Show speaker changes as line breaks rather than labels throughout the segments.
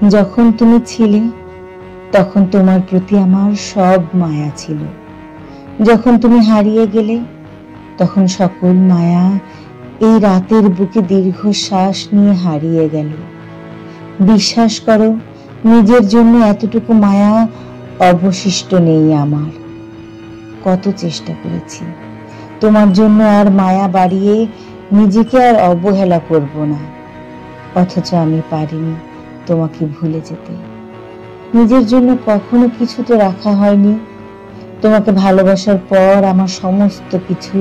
যখন তুমি ছিলে তখন তোমার প্রতি আমার সব মায়া ছিল। যখন তুমি হারিয়ে গেলে তখন সকল মায়া এই রাতের বুকে দীর্ঘশ্বাস নিয়ে হারিয়ে গেল। বিশ্বাস করো, নিজের জন্য এতটুকু মায়া অবশিষ্ট নেই আমার। কত চেষ্টা করেছি তোমার জন্য আর মায়া বাড়িয়ে নিজেকে আর অবহেলা করব না, অথচ আমি পারিনি তোমাকে ভুলে যেতে। নিজের জন্য কখনো কিছু তো রাখা হয়নি। তোমাকে ভালোবাসার পর আমার সমস্ত কিছু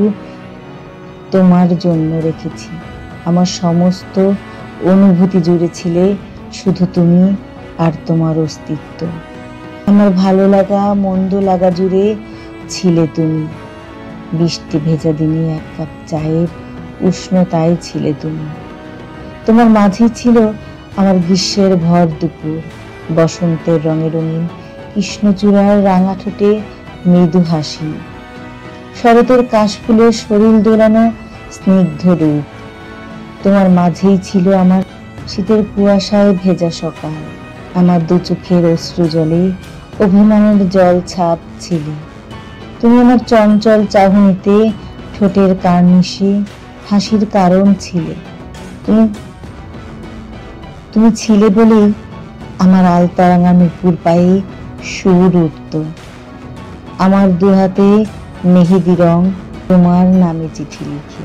তোমার জন্য রেখেছি। আমার সমস্ত অনুভূতি জুড়ে ছিলে শুধু তুমি আর তোমার অস্তিত্ব। আমার ভালো লাগা মন্দ লাগা জুড়ে ছিলে তুমি। বৃষ্টি ভেজা দিনে এক কাপ চায়ের উষ্ণতায় ছিলে তুমি। তোমার মাঝেই ছিল আমার গ্রীষ্মের ভর দুপুর, বসন্তের রঙে রঙিন কৃষ্ণচূড়ার রাঙা ঠোঁটে মৃদু হাসি, শরতের কাশফুলের শরীর দোলানো স্নিগ্ধ রূপ। তোমার মাঝেই ছিল আমার শীতের কুয়াশায় ভেজা সকাল। আমার দু চোখের অশ্রু জলে অভিমানের জল ছাপ ছিলে। তুমি আমার চঞ্চল চাহনিতে ঠোঁটের কার্নিশে হাসির কারণ ছিলে। তুমি ছিলে বলেই আমার আলতারাঙা নুপুর পায়ে সুর উঠত। আমার দুহাতে মেহেদি রং তোমার নামে চিঠি লিখে।